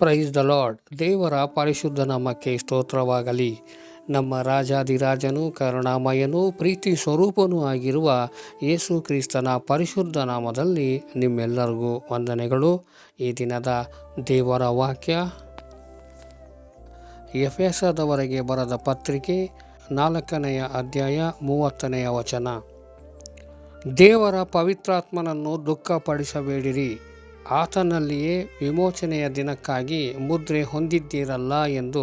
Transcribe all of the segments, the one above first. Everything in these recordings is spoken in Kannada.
Praise the lord. ದೇವರ ಪರಿಶುದ್ಧ ನಾಮಕ್ಕೆ ಸ್ತೋತ್ರವಾಗಲಿ. ನಮ್ಮ ರಾಜಾದಿರಾಜನು, ಕರುಣಾಮಯನೂ, ಪ್ರೀತಿ ಸ್ವರೂಪನೂ ಆಗಿರುವ ಯೇಸು ಕ್ರಿಸ್ತನ ಪರಿಶುದ್ಧ ನಾಮದಲ್ಲಿ ನಿಮ್ಮೆಲ್ಲರಿಗೂ ವಂದನೆಗಳು. ಈ ದಿನದ ದೇವರ ವಾಕ್ಯ ಎಫೆಸದವರೆಗೆ ಬರೆದ ಪತ್ರಿಕೆ 4ನೇ ಅಧ್ಯಾಯ 30ನೇ ವಚನ. ದೇವರ ಪವಿತ್ರಾತ್ಮನನ್ನು ದುಃಖಪಡಿಸಬೇಡಿರಿ, ಆತನಲ್ಲಿಯೇ ವಿಮೋಚನೆಯ ದಿನಕ್ಕಾಗಿ ಮುದ್ರೆ ಹೊಂದಿದ್ದೀರಲ್ಲ ಎಂದು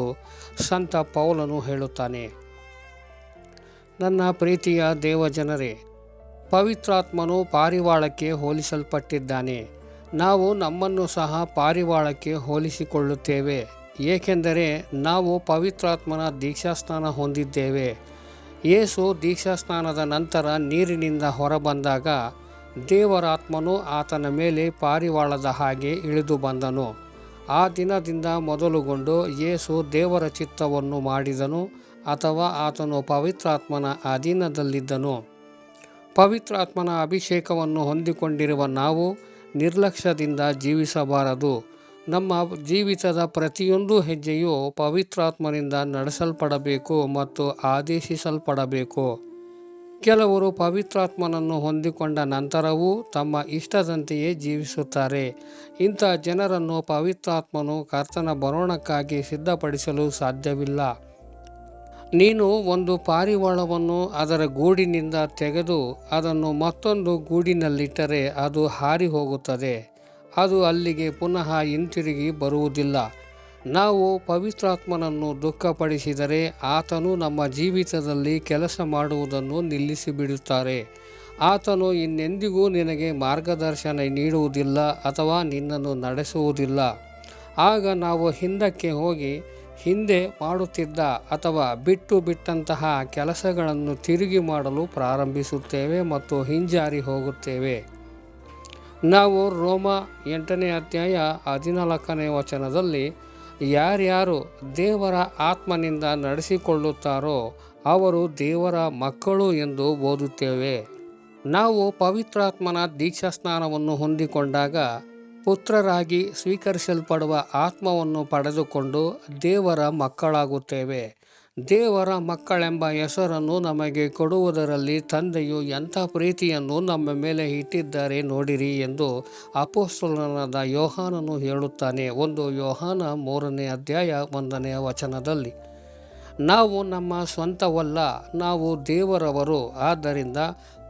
ಸಂತ ಪೌಲನು ಹೇಳುತ್ತಾನೆ. ನನ್ನ ಪ್ರೀತಿಯ ದೇವಜನರೇ, ಪವಿತ್ರಾತ್ಮನು ಪಾರಿವಾಳಕ್ಕೆ ಹೋಲಿಸಲ್ಪಟ್ಟಿದ್ದಾನೆ. ನಾವು ನಮ್ಮನ್ನು ಸಹ ಪಾರಿವಾಳಕ್ಕೆ ಹೋಲಿಸಿಕೊಳ್ಳುತ್ತೇವೆ, ಏಕೆಂದರೆ ನಾವು ಪವಿತ್ರಾತ್ಮನ ದೀಕ್ಷಾಸ್ನಾನ ಹೊಂದಿದ್ದೇವೆ. ಯೇಸು ದೀಕ್ಷಾಸ್ನಾನದ ನಂತರ ನೀರಿನಿಂದ ಹೊರಬಂದಾಗ ದೇವರಾತ್ಮನು ಆತನ ಮೇಲೆ ಪಾರಿವಾಳದ ಹಾಗೆ ಇಳಿದು ಬಂದನು. ಆ ದಿನದಿಂದ ಮೊದಲುಗೊಂಡು ಯೇಸು ದೇವರ ಚಿತ್ತವನ್ನು ಮಾಡಿದನು, ಅಥವಾ ಆತನು ಪವಿತ್ರಾತ್ಮನ ಅಧೀನದಲ್ಲಿದ್ದನು. ಪವಿತ್ರಾತ್ಮನ ಅಭಿಷೇಕವನ್ನು ಹೊಂದಿಕೊಂಡಿರುವ ನಾವು ನಿರ್ಲಕ್ಷ್ಯದಿಂದ ಜೀವಿಸಬಾರದು. ನಮ್ಮ ಜೀವಿತದ ಪ್ರತಿಯೊಂದು ಹೆಜ್ಜೆಯೂ ಪವಿತ್ರಾತ್ಮನಿಂದ ನಡೆಸಲ್ಪಡಬೇಕು ಮತ್ತು ಆದೇಶಿಸಲ್ಪಡಬೇಕು. ಕೆಲವರು ಪವಿತ್ರಾತ್ಮನನ್ನು ಹೊಂದಿಕೊಂಡ ನಂತರವೂ ತಮ್ಮ ಇಷ್ಟದಂತೆಯೇ ಜೀವಿಸುತ್ತಾರೆ. ಇಂಥ ಜನರನ್ನು ಪವಿತ್ರಾತ್ಮನು ಕರ್ತನ ಬರೋಣಕ್ಕಾಗಿ ಸಿದ್ಧಪಡಿಸಲು ಸಾಧ್ಯವಿಲ್ಲ. ನೀನು ಒಂದು ಪಾರಿವಾಳವನ್ನು ಅದರ ಗೂಡಿನಿಂದ ತೆಗೆದು ಅದನ್ನು ಮತ್ತೊಂದು ಗೂಡಿನಲ್ಲಿಟ್ಟರೆ ಅದು ಹಾರಿ ಹೋಗುತ್ತದೆ, ಅದು ಅಲ್ಲಿಗೆ ಪುನಃ ಹಿಂತಿರುಗಿ ಬರುವುದಿಲ್ಲ. ನಾವು ಪವಿತ್ರಾತ್ಮನನ್ನು ದುಃಖಪಡಿಸಿದರೆ ಆತನು ನಮ್ಮ ಜೀವಿತದಲ್ಲಿ ಕೆಲಸ ಮಾಡುವುದನ್ನು ನಿಲ್ಲಿಸಿಬಿಡುತ್ತಾರೆ. ಆತನು ಇನ್ನೆಂದಿಗೂ ನಿನಗೆ ಮಾರ್ಗದರ್ಶನ ನೀಡುವುದಿಲ್ಲ ಅಥವಾ ನಿನ್ನನ್ನು ನಡೆಸುವುದಿಲ್ಲ. ಆಗ ನಾವು ಹಿಂದಕ್ಕೆ ಹೋಗಿ ಹಿಂದೆ ಮಾಡುತ್ತಿದ್ದ ಅಥವಾ ಬಿಟ್ಟಂತಹ ಕೆಲಸಗಳನ್ನು ತಿರುಗಿ ಮಾಡಲು ಪ್ರಾರಂಭಿಸುತ್ತೇವೆ ಮತ್ತು ಹಿಂಜಾರಿ ಹೋಗುತ್ತೇವೆ. ನಾವು ರೋಮ 8ನೇ ಅಧ್ಯಾಯ 14ನೇ ವಚನದಲ್ಲಿ ಯಾರ್ಯಾರು ದೇವರ ಆತ್ಮನಿಂದ ನಡೆಸಿಕೊಳ್ಳುತ್ತಾರೋ ಅವರು ದೇವರ ಮಕ್ಕಳು ಎಂದು ಓದುತ್ತೇವೆ. ನಾವು ಪವಿತ್ರಾತ್ಮನ ದೀಕ್ಷಾಸ್ನಾನವನ್ನು ಹೊಂದಿಕೊಂಡಾಗ ಪುತ್ರರಾಗಿ ಸ್ವೀಕರಿಸಲ್ಪಡುವ ಆತ್ಮವನ್ನು ಪಡೆದುಕೊಂಡು ದೇವರ ಮಕ್ಕಳಾಗುತ್ತೇವೆ. ದೇವರ ಮಕ್ಕಳೆಂಬ ಹೆಸರನ್ನು ನಮಗೆ ಕೊಡುವುದರಲ್ಲಿ ತಂದೆಯು ಎಂಥ ಪ್ರೀತಿಯನ್ನು ನಮ್ಮ ಮೇಲೆ ಇಟ್ಟಿದ್ದಾರೆ ನೋಡಿರಿ ಎಂದು ಅಪೊಸ್ತಲನಾದ ಯೋಹಾನನು ಹೇಳುತ್ತಾನೆ. 1 ಯೋಹಾನ 3ನೇ ಅಧ್ಯಾಯ 1ನೇ ವಚನದಲ್ಲಿ. ನಾವು ನಮ್ಮ ಸ್ವಂತವಲ್ಲ, ನಾವು ದೇವರವರು. ಆದ್ದರಿಂದ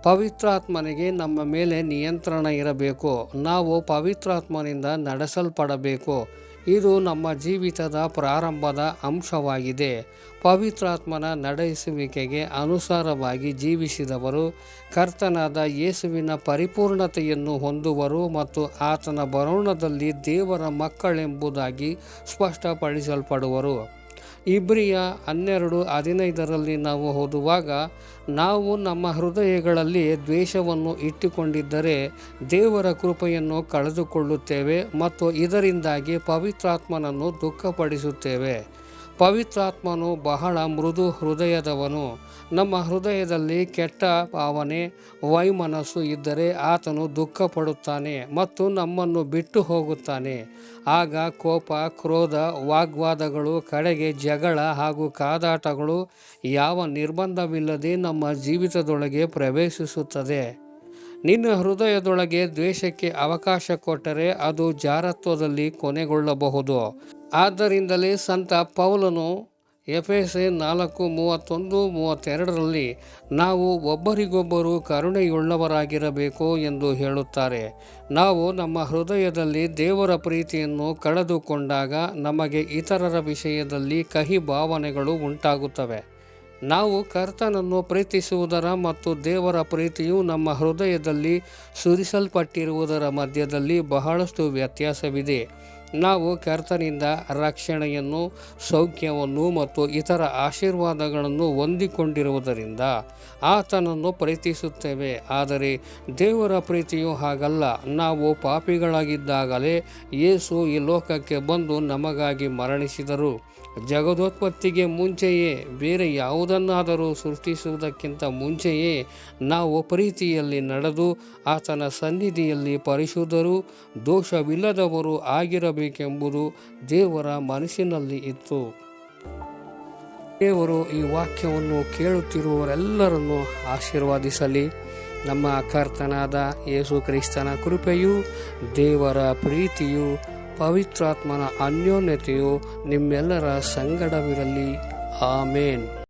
ಪವಿತ್ರಾತ್ಮನಿಗೆ ನಮ್ಮ ಮೇಲೆ ನಿಯಂತ್ರಣ ಇರಬೇಕು. ನಾವು ಪವಿತ್ರಾತ್ಮನಿಂದ ನಡೆಸಲ್ಪಡಬೇಕು. ಇದು ನಮ್ಮ ಜೀವಿತದ ಪ್ರಾರಂಭದ ಅಂಶವಾಗಿದೆ. ಪವಿತ್ರಾತ್ಮನ ನಡೆಸುವಿಕೆಗೆ ಅನುಸಾರವಾಗಿ ಜೀವಿಸಿದವರು ಕರ್ತನಾದ ಯೇಸುವಿನ ಪರಿಪೂರ್ಣತೆಯನ್ನು ಹೊಂದುವರು ಮತ್ತು ಆತನ ಬರೋಣದಲ್ಲಿ ದೇವರ ಮಕ್ಕಳೆಂಬುದಾಗಿ ಸ್ಪಷ್ಟಪಡಿಸಲ್ಪಡುವರು. ಇಬ್ರಿಯ 12:15 ನಾವು ಓದುವಾಗ, ನಾವು ನಮ್ಮ ಹೃದಯಗಳಲ್ಲಿ ದ್ವೇಷವನ್ನು ಇಟ್ಟುಕೊಂಡಿದ್ದರೆ ದೇವರ ಕೃಪೆಯನ್ನು ಕಳೆದುಕೊಳ್ಳುತ್ತೇವೆ ಮತ್ತು ಇದರಿಂದಾಗಿ ಪವಿತ್ರಾತ್ಮನನ್ನು ದುಃಖಪಡಿಸುತ್ತೇವೆ. ಪವಿತ್ರಾತ್ಮನು ಬಹಳ ಮೃದು ಹೃದಯದವನು. ನಮ್ಮ ಹೃದಯದಲ್ಲಿ ಕೆಟ್ಟ ಭಾವನೆ, ವೈಮನಸ್ಸು ಇದ್ದರೆ ಆತನು ದುಃಖಪಡುತ್ತಾನೆ ಮತ್ತು ನಮ್ಮನ್ನು ಬಿಟ್ಟು ಹೋಗುತ್ತಾನೆ. ಆಗ ಕೋಪ, ಕ್ರೋಧ, ವಾಗ್ವಾದಗಳು, ಕಡೆಗೆ ಜಗಳ ಹಾಗೂ ಕಾದಾಟಗಳು ಯಾವ ನಿರ್ಬಂಧವಿಲ್ಲದೆ ನಮ್ಮ ಜೀವಿತದೊಳಗೆ ಪ್ರವೇಶಿಸುತ್ತದೆ. ನಿನ್ನ ಹೃದಯದೊಳಗೆ ದ್ವೇಷಕ್ಕೆ ಅವಕಾಶ ಕೊಟ್ಟರೆ ಅದು ಜಾರತ್ವದಲ್ಲಿ ಕೊನೆಗೊಳ್ಳಬಹುದು. ಆದ್ದರಿಂದಲೇ ಸಂತ ಪೌಲನು ಎಫೆಸ 4:31-32 ನಾವು ಒಬ್ಬರಿಗೊಬ್ಬರು ಕರುಣೆಯುಳ್ಳವರಾಗಿರಬೇಕು ಎಂದು ಹೇಳುತ್ತಾರೆ. ನಾವು ನಮ್ಮ ಹೃದಯದಲ್ಲಿ ದೇವರ ಪ್ರೀತಿಯನ್ನು ಕಳೆದುಕೊಂಡಾಗ ನಮಗೆ ಇತರರ ವಿಷಯದಲ್ಲಿ ಕಹಿ ಭಾವನೆಗಳು ಉಂಟಾಗುತ್ತವೆ. ನಾವು ಕರ್ತನನ್ನು ಪ್ರೀತಿಸುವುದರ ಮತ್ತು ದೇವರ ಪ್ರೀತಿಯು ನಮ್ಮ ಹೃದಯದಲ್ಲಿ ಸುರಿಸಲ್ಪಟ್ಟಿರುವುದರ ಮಧ್ಯದಲ್ಲಿ ಬಹಳಷ್ಟು ವ್ಯತ್ಯಾಸವಿದೆ. ನಾವು ಕರ್ತನಿಂದ ರಕ್ಷಣೆಯನ್ನು, ಸೌಖ್ಯವನ್ನು ಮತ್ತು ಇತರ ಆಶೀರ್ವಾದಗಳನ್ನು ಹೊಂದಿಕೊಂಡಿರುವುದರಿಂದ ಆತನನ್ನು ಪ್ರೀತಿಸುತ್ತೇವೆ. ಆದರೆ ದೇವರ ಪ್ರೀತಿಯು ಹಾಗಲ್ಲ. ನಾವು ಪಾಪಿಗಳಾಗಿದ್ದಾಗಲೇ ಯೇಸು ಈ ಲೋಕಕ್ಕೆ ಬಂದು ನಮಗಾಗಿ ಮರಣಿಸಿದರು. ಜಗದೋತ್ಪತ್ತಿಗೆ ಮುಂಚೆಯೇ, ಬೇರೆ ಯಾವುದನ್ನಾದರೂ ಸೃಷ್ಟಿಸುವುದಕ್ಕಿಂತ ಮುಂಚೆಯೇ ನಾವು ಪ್ರೀತಿಯಲ್ಲಿ ನಡೆದು ಆತನ ಸನ್ನಿಧಿಯಲ್ಲಿ ಪರಿಶುದ್ಧರು, ದೋಷವಿಲ್ಲದವರು ಆಗಿರಬೇಕೆಂಬುದು ದೇವರ ಮನಸ್ಸಿನಲ್ಲಿ ಇತ್ತು. ದೇವರು ಈ ವಾಕ್ಯವನ್ನು ಕೇಳುತ್ತಿರುವವರೆಲ್ಲರನ್ನು ಆಶೀರ್ವದಿಸಲಿ. ನಮ್ಮ ಕರ್ತನಾದ ಯೇಸು ಕ್ರಿಸ್ತನ ಕೃಪೆಯು, ದೇವರ ಪ್ರೀತಿಯು, ಪವಿತ್ರಾತ್ಮನ ಅನ್ಯೋನ್ಯತೆಯು ನಿಮ್ಮೆಲ್ಲರ ಸಂಗಡವಿರಲಿ. ಆಮೇನ್.